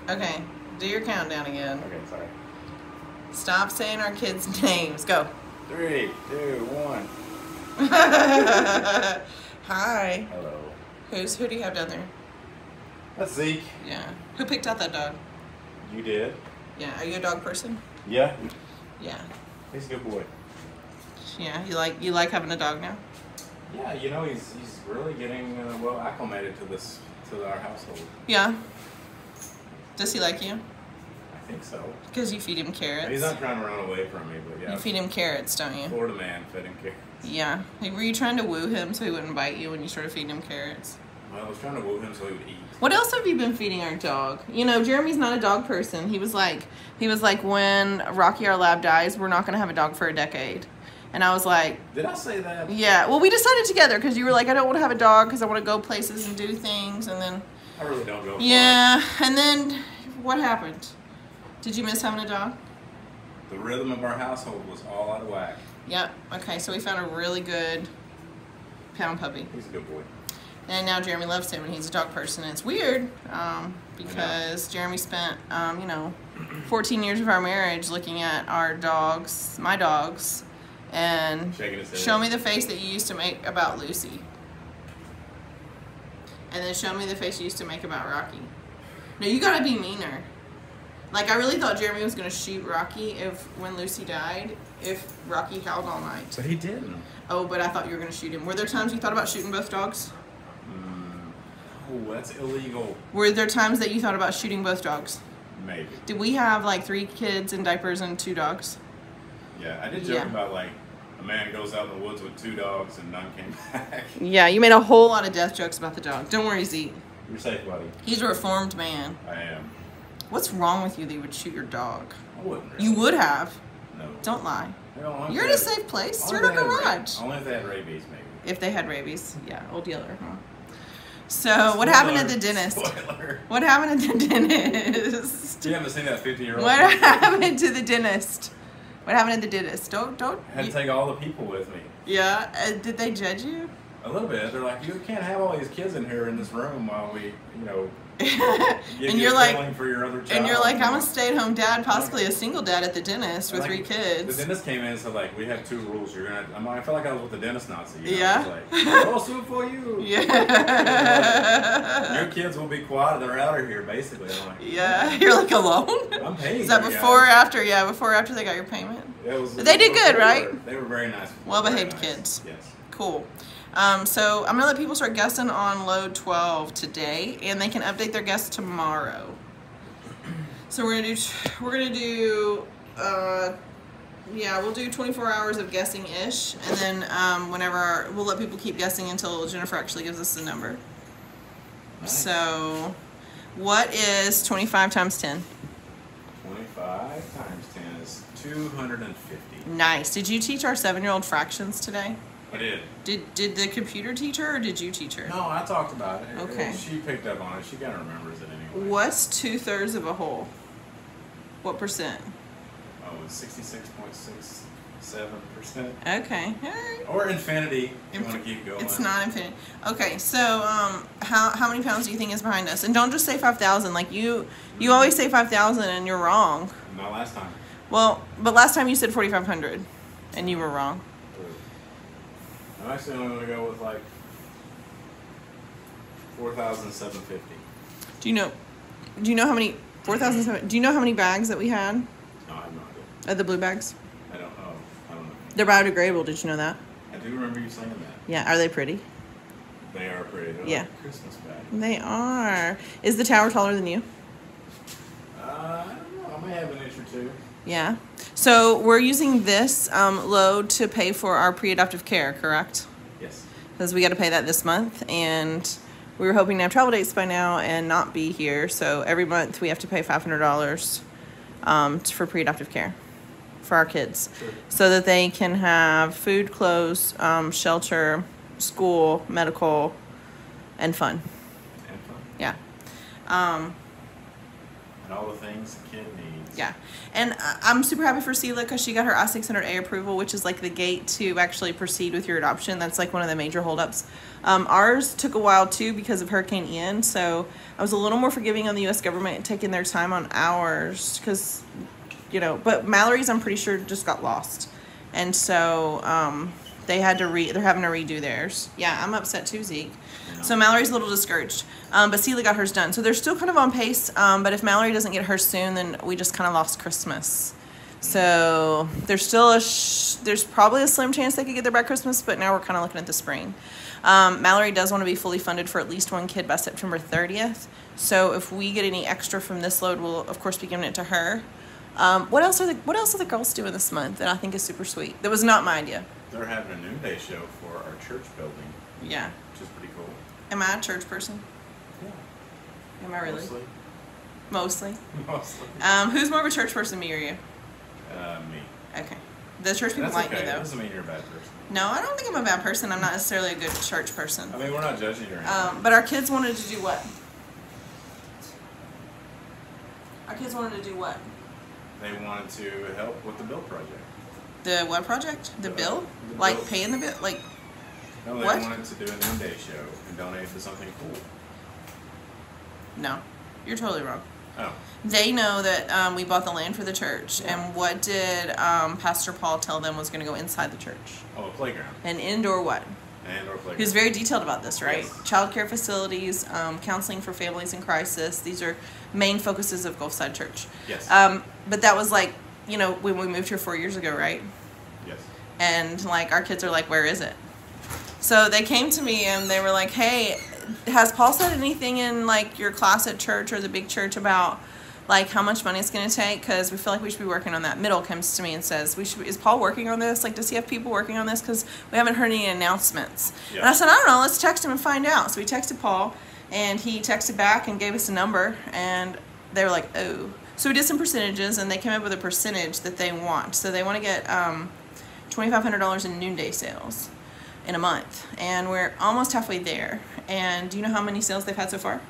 Okay, do your countdown again. Okay, sorry. Stop saying our kids' names. Go. 3, 2, 1. Hi. Hello. Who do you have down there? That's Zeke. Yeah. Who picked out that dog? You did? Yeah. Are you a dog person? Yeah. Yeah. He's a good boy. Yeah. You like having a dog now? Yeah, you know he's really getting well acclimated to our household. Yeah. Does he like you? I think so. Because you feed him carrots. He's not trying to run away from me, but yeah. You feed him carrots, don't you? Florida man fed him carrots. Yeah. Were you trying to woo him so he wouldn't bite you when you started feeding him carrots? Well, I was trying to woo him so he would eat. What else have you been feeding our dog? You know, Jeremy's not a dog person. He was like, when Rocky, our lab, dies, we're not going to have a dog for a decade. And I was like... Did I say that? Yeah. Well, we decided together because you were like, I don't want to have a dog because I want to go places and do things. And then... I really don't go far. Yeah. And then what happened? Did you miss having a dog? The rhythm of our household was all out of whack. Yep. Okay, so we found a really good pound puppy. He's a good boy. And now Jeremy loves him, and he's a dog person. And it's weird because Jeremy spent, 14 years of our marriage looking at our dogs, my dogs, and show me the face that you used to make about Lucy. And then show me the face you used to make about Rocky. No, you gotta be meaner. Like, I really thought Jeremy was gonna shoot Rocky when Lucy died, if Rocky howled all night. But he didn't. Oh, but I thought you were gonna shoot him. Were there times you thought about shooting both dogs? Oh, that's illegal. Were there times that you thought about shooting both dogs? Maybe. Did we have like 3 kids in diapers and 2 dogs? Yeah, I did joke about like a man goes out in the woods with 2 dogs and none came back. Yeah, you made a whole lot of death jokes about the dog. Don't worry, Zeke. You're safe, buddy. He's a reformed man. I am. What's wrong with you that you would shoot your dog? I wouldn't. Really. You would have. No. Don't lie. No, you're in a safe place. You're in a garage. Only if they had rabies, maybe. If they had rabies. Yeah, old Yeller, huh? So, what happened at the dentist? Spoiler. What happened at the dentist? You haven't seen that 50-year-old. What happened to the dentist? What happened at the dentist? Don't. I had to take all the people with me. Yeah? Did they judge you? A little bit. They're like, you can't have all these kids in here in this room while we, and you're like, for your other child. And you're like, I'm a stay-at-home dad, possibly a single dad at the dentist with 3 kids. The dentist came in and said, like, we have 2 rules. You're gonna. I felt like I was with the dentist Nazi. Yeah. I was like, I'll sue for you. Yeah. Your kids will be quiet. They're out of here, basically. I'm like, yeah. You're like alone. I'm paying. Is that before or after? Yeah, before or after they got your payment. It was. But they did good, right? They were very nice. Well-behaved kids. Yes. Cool. So I'm gonna let people start guessing on load 12 today, and they can update their guess tomorrow. So we'll do we'll do 24 hours of guessing ish, and then we'll let people keep guessing until Jennifer actually gives us the number. Nice. So what is 25 times 10? 25 times 10 is 250. Nice. Did you teach our 7-year-old fractions today? I did. Did the computer teach her, or did you teach her? No, I talked about it. Okay. She picked up on it. She kind of remembers it anyway. What's 2/3 of a whole? What percent? Oh, it's 66.67%. Okay. All right. Or infinity, if you want to keep going. It's not infinity. Okay, so how many pounds do you think is behind us? And don't just say 5,000. Like you always say 5,000 and you're wrong. Not last time. Well, but last time you said 4,500 and you were wrong. I'm actually only going to go with like 4,750. Do you know how many 4,700? Do you know how many bags that we had? No, I have no idea. The blue bags? I don't know. They're biodegradable. Did you know that? I do remember you saying that. Yeah. Are they pretty? They are pretty. They're yeah. like Christmas bags. They are. Is the tower taller than you? I don't know. I may have an inch or 2. Yeah. So we're using this load to pay for our pre-adoptive care, correct? Yes. Because we got to pay that this month, and we were hoping to have travel dates by now and not be here. So every month we have to pay $500 for pre-adoptive care for our kids, so that they can have food, clothes, shelter, school, medical, and fun. And fun. Yeah. I and all the things a kid needs. Yeah, and I'm super happy for Sela because she got her I-600A approval, which is like the gate to actually proceed with your adoption. That's like one of the major holdups. Ours took a while too because of Hurricane Ian, so I was a little more forgiving on the U.S. government taking their time on ours because, you know, but Mallory's I'm pretty sure just got lost, and so they're having to redo theirs. Yeah, I'm upset too, Zeke. So Mallory's a little discouraged, but Celia got hers done. So they're still kind of on pace, but if Mallory doesn't get hers soon, then we just kind of lost Christmas. So there's still there's probably a slim chance they could get there by Christmas, but now we're kind of looking at the spring. Mallory does want to be fully funded for at least one kid by September 30th. So if we get any extra from this load, we'll of course be giving it to her. What else are the girls doing this month that I think is super sweet? That was not my idea. They're having a Noonday show for our church building. Yeah. Which is pretty cool. Am I a church person? Yeah. Am I really? Mostly. Mostly. Who's more of a church person, me or you? Me. Okay. The church people like me, though. That doesn't mean you're a bad person. No, I don't think I'm a bad person. I'm not necessarily a good church person. I mean, we're not judging you or anything. But our kids wanted to do what? They wanted to help with the bill project. The what project? The bill? The like bill. paying the bill? Like no, they what? wanted to do a Noonday show and donate to something cool. No, you're totally wrong. Oh. They know that we bought the land for the church, and what did Pastor Paul tell them was going to go inside the church? Oh, a playground. An indoor what? An indoor playground. He was very detailed about this, right? Yes. Child care facilities, counseling for families in crisis. These are main focuses of Gulfside Church. Yes. But that was like, you know, when we moved here 4 years ago, right? Yes. And like our kids are like, where is it? So they came to me and they were like, hey, has Paul said anything in like your class at church or the big church about like how much money it's going to take? Because we feel like we should be working on that. Middle comes to me and says, is Paul working on this? Like, does he have people working on this? Because we haven't heard any announcements. Yeah. And I said, I don't know, let's text him and find out. So we texted Paul and he texted back and gave us a number and they were like, oh. So we did some percentages and they came up with a percentage that they want. So they want to get $2,500 in Noonday sales in a month, and we're almost halfway there. And do you know how many sales they've had so far?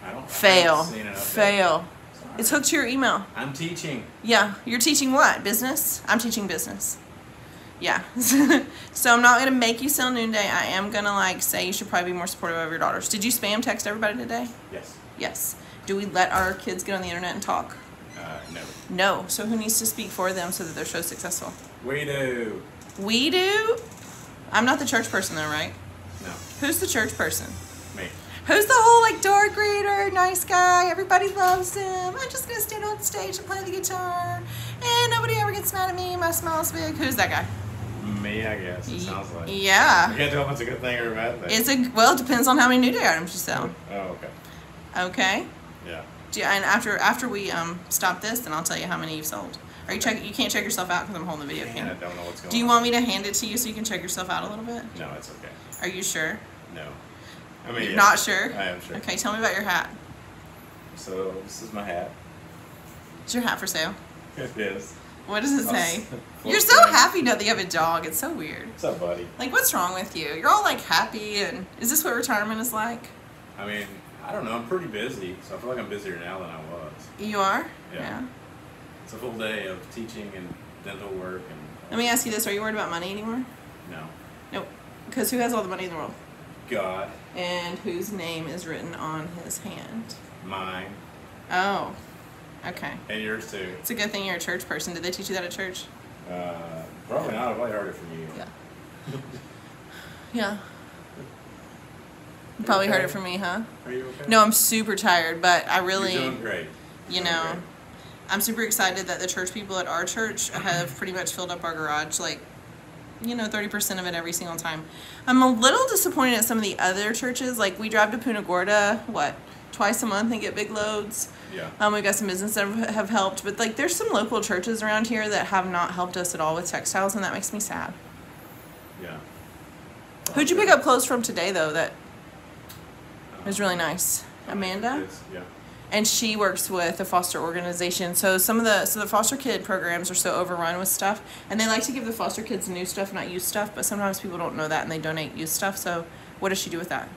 I don't. Fail. Fail. Sorry. It's hooked to your email. I'm teaching. Yeah, you're teaching what? Business? I'm teaching business. Yeah. So I'm not gonna make you sell Noonday. I am gonna like say you should probably be more supportive of your daughters. Did you spam text everybody today? Yes. Yes. Do we let our kids get on the internet and talk? No. No. So who needs to speak for them so that their show's successful? We do. We do? I'm not the church person though, right? No. Who's the church person? Me. Who's the whole like door greeter, nice guy, everybody loves him, I'm just gonna stand on stage and play the guitar and nobody ever gets mad at me, my smile's big? Who's that guy? Me, I guess. It sounds like. Yeah. I can't tell if it's a good thing or a bad thing. Well, it depends on how many Noonday items you sell. Oh, okay. Okay. Yeah. And after we stop this, then I'll tell you how many you've sold. Are you check? You can't check yourself out because I'm holding the video I camera. don't know what's going on. Do you want me to hand it to you so you can check yourself out a little bit? No, it's okay. Are you sure? No. I mean, You're not sure? I am sure. Okay, tell me about your hat. So this is my hat. Is your hat for sale? It is. What does it say? You're so happy now that you have a dog. It's so weird. What's up, buddy? Like, what's wrong with you? You're all like happy, and is this what retirement is like? I mean, I don't know. I'm pretty busy, so I feel like I'm busier now than I was. You are? Yeah. It's a full day of teaching and dental work and. Let me ask you this: are you worried about money anymore? No. Nope. Because who has all the money in the world? God. And whose name is written on his hand? Mine. Oh. Okay. And yours too. It's a good thing you're a church person. Did they teach you that at church? Probably not. I've probably heard it from you. Yeah. Yeah. You probably heard it from me, huh? Are you okay? No, I'm super tired, but I really. You're doing great. You know, I'm super excited that the church people at our church have pretty much filled up our garage, like, 30% of it every single time. I'm a little disappointed at some of the other churches. Like, we drive to Punta Gorda, twice a month and get big loads. Yeah. We've got some businesses that have helped, but like, there's some local churches around here that have not helped us at all with textiles, and that makes me sad. Yeah. Who'd you pick up clothes from today, though, that was really nice? Amanda? Yeah. And she works with a foster organization. So the foster kid programs are so overrun with stuff, and they like to give the foster kids new stuff, not used stuff, but sometimes people don't know that and they donate used stuff. So what does she do with that?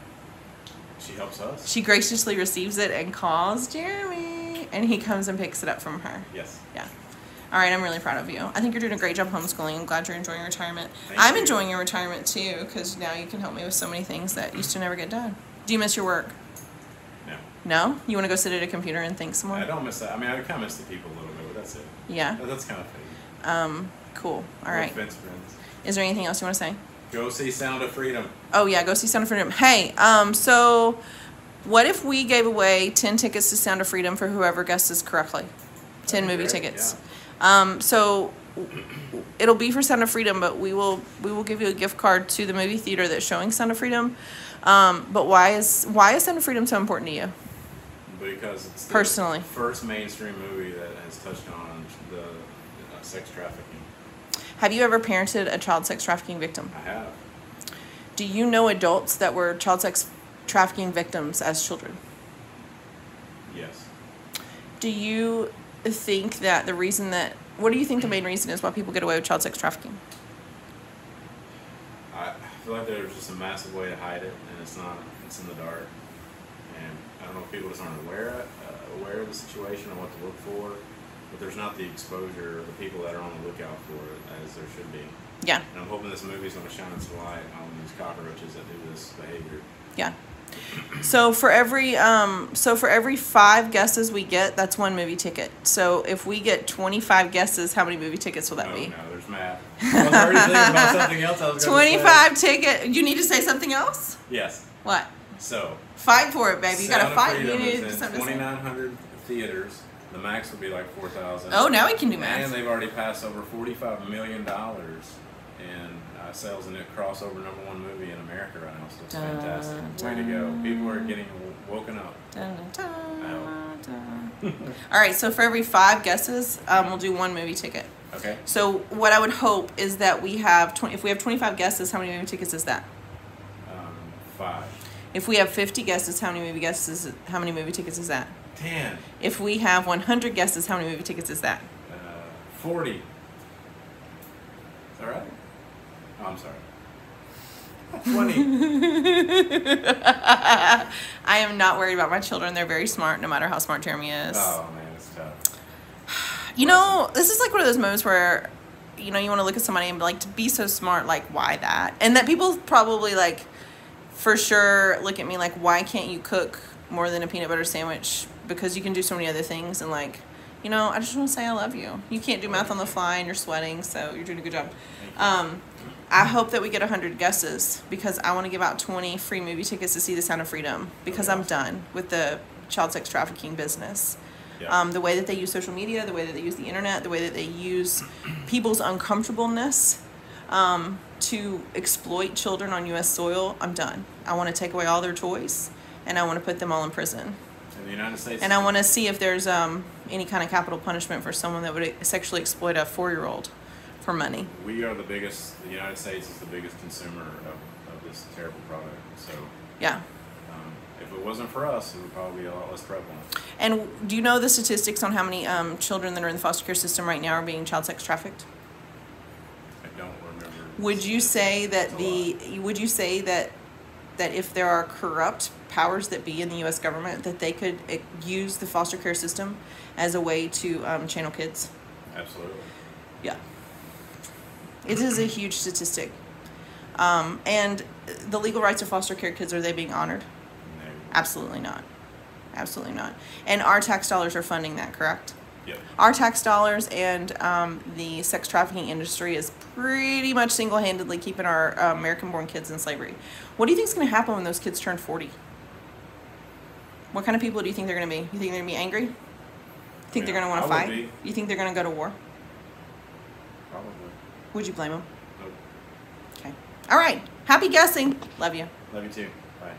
She helps us. She graciously receives it and calls Jeremy and he comes and picks it up from her. Yes. Yeah. All right, I'm really proud of you. I think you're doing a great job homeschooling. I'm glad you're enjoying your retirement. Thank I'm you. enjoying your retirement too, because now you can help me with so many things that used to never get done. Do you miss your work? No. No? You want to go sit at a computer and think some more? I don't miss that. I mean, I kind of miss the people a little bit, but that's it. Yeah. That's kind of fake. Cool. All right. Fence friends. Is there anything else you want to say? Go see Sound of Freedom. Oh yeah, go see Sound of Freedom. Hey, so what if we gave away 10 tickets to Sound of Freedom for whoever guesses correctly? 10 movie tickets. Yeah. So it'll be for Sound of Freedom, but we will give you a gift card to the movie theater that's showing Sound of Freedom. But why is Sound of Freedom so important to you? Because it's the personally first mainstream movie that has touched on the sex trafficking. Have you ever parented a child sex trafficking victim? I have. Do you know adults that were child sex trafficking victims as children? Yes. Do you think that what do you think the main reason is why people get away with child sex trafficking? I feel like there's just a massive way to hide it, and it's in the dark. And I don't know if people just aren't aware of the situation or what to look for, but there's not the exposure of the people that are on the lookout for it as there should be. Yeah. And I'm hoping this movie is going to shine its light on these cockroaches that do this behavior. Yeah. So for every 5 guesses we get, that's 1 movie ticket. So if we get 25 guesses, how many movie tickets will that be? No, there's math. I was already thinking about something else I was going to say. 25 ticket. You need to say something else? Yes. What? So. Fight for it, baby. You got to fight. You need is in 2,900 theaters. The max would be like 4,000. Oh, now we can do math. And they've already passed over $45 million in sales, and it crossover #1 movie in America right now. So it's fantastic. Way to go. People are getting woken up. All right, so for every 5 guesses, we'll do 1 movie ticket. Okay. So what I would hope is that we have if we have 25 guesses, how many movie tickets is that? 5. If we have 50 guesses, how many movie tickets is that? 10. If we have 100 guesses, how many movie tickets is that? 40. Is that right? Oh, I'm sorry. 20. I am not worried about my children. They're very smart, no matter how smart Jeremy is. Oh, man, it's tough. You know, this is like one of those moments where, you know, you want to look at somebody and be like, to be so smart, like, why that? And that people probably, like, for sure look at me like, why can't you cook more than a peanut butter sandwich? Because you can do so many other things. And, like, you know, I just want to say I love you. You can't do math on the fly and you're sweating, so you're doing a good job. I hope that we get 100 guesses because I want to give out 20 free movie tickets to see The Sound of Freedom because I'm done with the child sex trafficking business. Yeah. The way that they use social media, the way that they use the internet, the way that they use people's uncomfortableness to exploit children on U.S. soil, I'm done. I want to take away all their toys and I want to put them all in prison. In the United States. And I want to see if there's any kind of capital punishment for someone that would sexually exploit a 4-year-old for money. We are the United States is the biggest consumer of this terrible product. So yeah. If it wasn't for us, it would probably be a lot less prevalent. And do you know the statistics on how many children that are in the foster care system right now are being child sex trafficked? I don't remember. Would you say that that if there are corrupt powers that be in the U.S. government, that they could use the foster care system as a way to channel kids? Absolutely. Yeah. It is a huge statistic. And the legal rights of foster care kids, are they being honored? No. Absolutely not. Absolutely not. And our tax dollars are funding that, correct? Yep. Our tax dollars and the sex trafficking industry is pretty much single-handedly keeping our American-born kids in slavery. What do you think is going to happen when those kids turn 40? What kind of people do you think they're going to be? You think they're going to be angry? You think they're going to want to fight? Be. You think they're going to go to war? Probably. Would you blame them? Nope. Okay. All right. Happy guessing. Love you. Love you too. Bye.